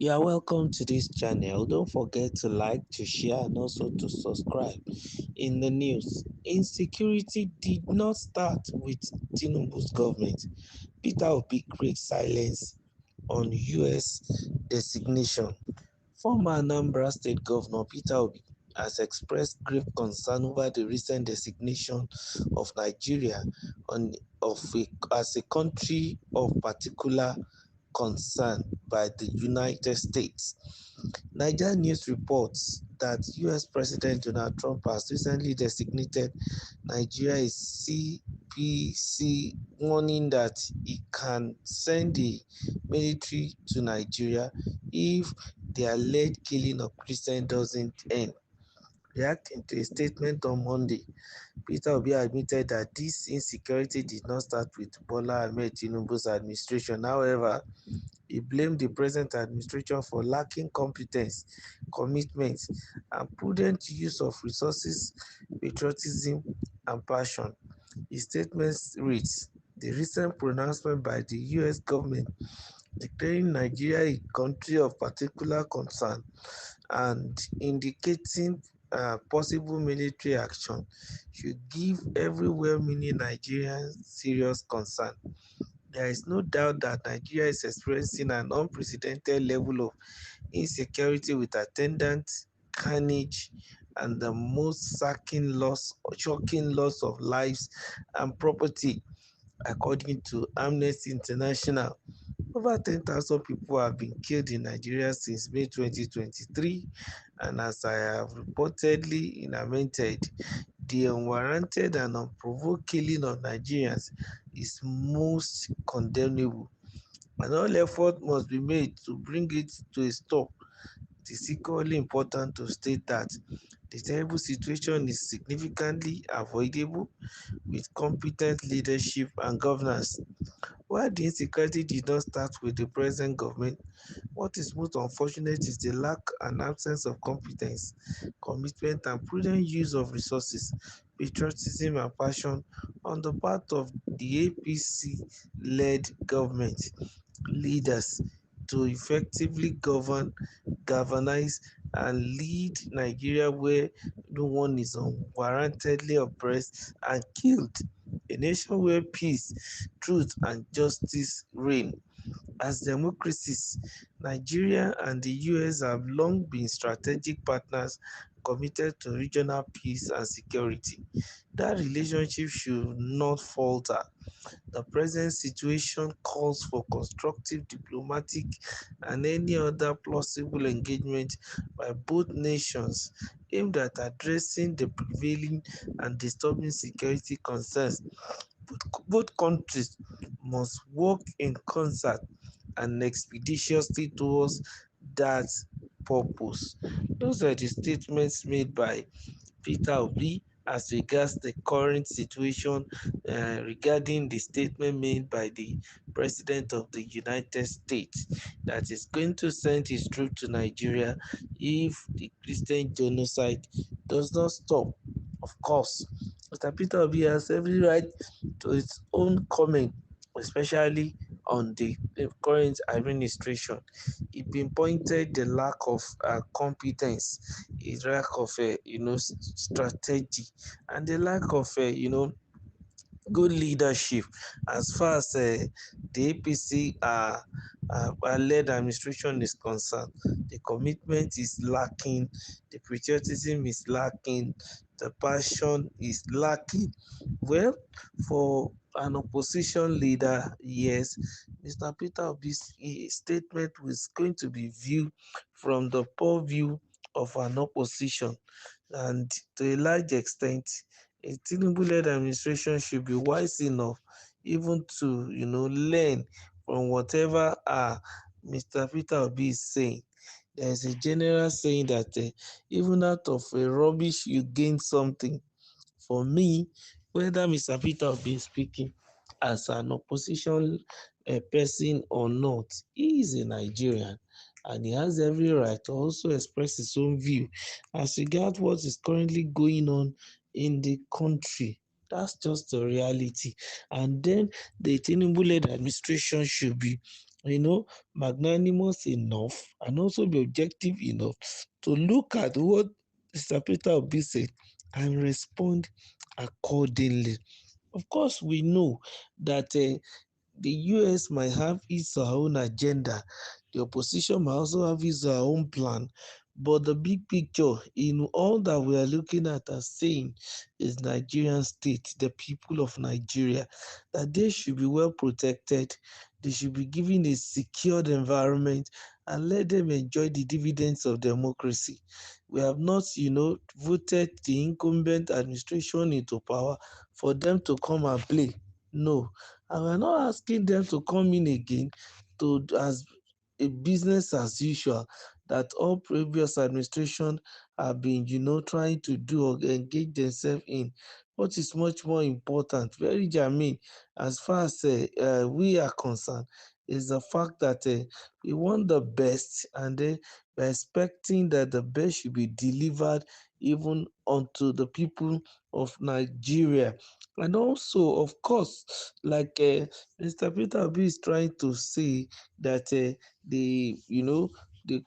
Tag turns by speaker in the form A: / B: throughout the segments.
A: You are welcome to this channel. Don't forget to like, to share, and also to subscribe. In the news, insecurity did not start with Tinubu's government. Peter Obi creates silence on US designation. Former Anambra State Governor Peter Obi has expressed grave concern over the recent designation of Nigeria as a country of particular concern by the United States. Nigerian news reports that US President Donald Trump has recently designated Nigeria a CPC, warning that he can send the military to Nigeria if the alleged killing of Christians doesn't end. Reacting to a statement on Monday, Peter Obi admitted that this insecurity did not start with Bola Ahmed Tinubu's administration. However, he blamed the present administration for lacking competence, commitment, and prudent use of resources, patriotism, and passion. His statement reads, "The recent pronouncement by the US government declaring Nigeria a country of particular concern and indicating possible military action should give every well-meaning Nigerian serious concern. There is no doubt that Nigeria is experiencing an unprecedented level of insecurity with attendant carnage and the most shocking loss of lives and property, according to Amnesty International. Over 10,000 people have been killed in Nigeria since May 2023, and as I have reportedly lamented, the unwarranted and unprovoked killing of Nigerians is most condemnable, and all effort must be made to bring it to a stop. It is equally important to state that the terrible situation is significantly avoidable with competent leadership and governance. While the insecurity did not start with the present government, what is most unfortunate is the lack and absence of competence, commitment, and prudent use of resources, patriotism, and passion on the part of the APC-led government leaders to effectively galvanize, and lead Nigeria where no one is unwarrantedly oppressed and killed, a nation where peace, truth, and justice reign. As democracies, Nigeria and the US have long been strategic partners committed to regional peace and security. That relationship should not falter. The present situation calls for constructive diplomatic and any other plausible engagement by both nations aimed at addressing the prevailing and disturbing security concerns. Both countries must work in concert and expeditiously towards that purpose. Those are the statements made by Peter Obi as regards the current situation regarding the statement made by the President of the United States that is going to send his troops to Nigeria if the Christian genocide does not stop. Of course, Mr. Peter Obi has every right to his own comment, especially on the current administration. He pinpointed the lack of competence, a lack of strategy, and the lack of good leadership as far as the APC led administration is concerned. The commitment is lacking, the patriotism is lacking, the passion is lacking. Well, for an opposition leader, yes, Mr. Peter Obi's statement was going to be viewed from the purview of an opposition, and to a large extent, a Tinubu-led administration should be wise enough even to, learn from whatever Mr. Peter Obi is saying. There is a general saying that even out of a rubbish you gain something. For me, whether Mr. Peter Obi is speaking as an opposition person or not, he is a Nigerian and he has every right to also express his own view as regards what is currently going on in the country. That's just the reality. And then the Tinubu-led administration should be magnanimous enough and also be objective enough to look at what Mr. Peter Obi said and respond accordingly. Of course, we know that the US might have its own agenda, the opposition might also have its own plan, but the big picture in all that we are looking at and saying is Nigerian state, the people of Nigeria, that they should be well protected, they should be given a secured environment and let them enjoy the dividends of democracy. We have not, voted the incumbent administration into power for them to come and play. No, and we're not asking them to come in again to as a business as usual that all previous administration have been, trying to do or engage themselves in. What is much more important, very germane, as far as we are concerned, is the fact that we want the best, and we're expecting that the best should be delivered even unto the people of Nigeria. And also, of course, like Mr. Peter Obi is trying to say that the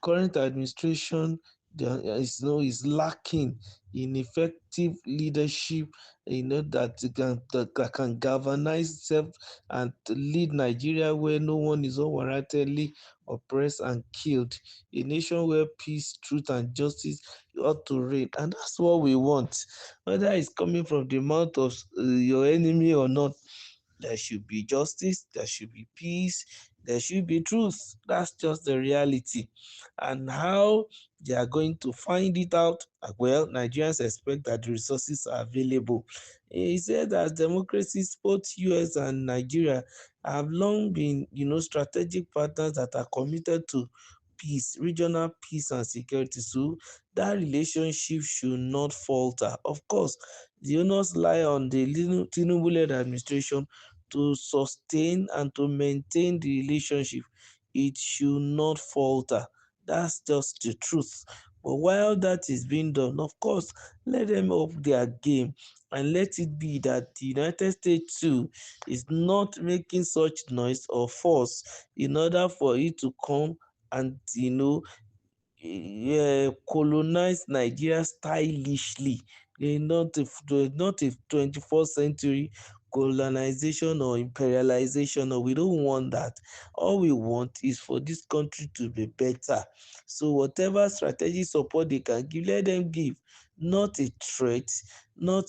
A: current administration is lacking in effective leadership, that can galvanize itself and to lead Nigeria where no one is unwarrantedly oppressed and killed, a nation where peace, truth, and justice ought to reign. And that's what we want, whether it's coming from the mouth of your enemy or not. There should be justice, there should be peace, there should be truth. That's just the reality. And how they are going to find it out, well, Nigerians expect that the resources are available. He said that democracies, both US and Nigeria, have long been, strategic partners that are committed to peace, regional peace and security. So that relationship should not falter. Of course, the onus lie on the Tinubu-led administration to sustain and to maintain the relationship. It should not falter. That's just the truth. But while that is being done, of course, let them up their game and let it be that the United States too is not making such noise or force in order for it to come and colonize Nigeria stylishly. Not a 21st century colonization or imperialization. No, we don't want that. All we want is for this country to be better. So whatever strategic support they can give, let them give. Not a threat, not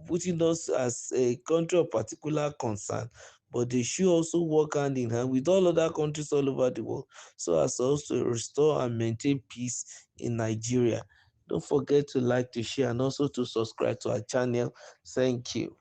A: putting us as a country of particular concern, but they should also work hand in hand with all other countries all over the world so as also restore and maintain peace in Nigeria. Don't forget to like, to share, and also to subscribe to our channel. Thank you.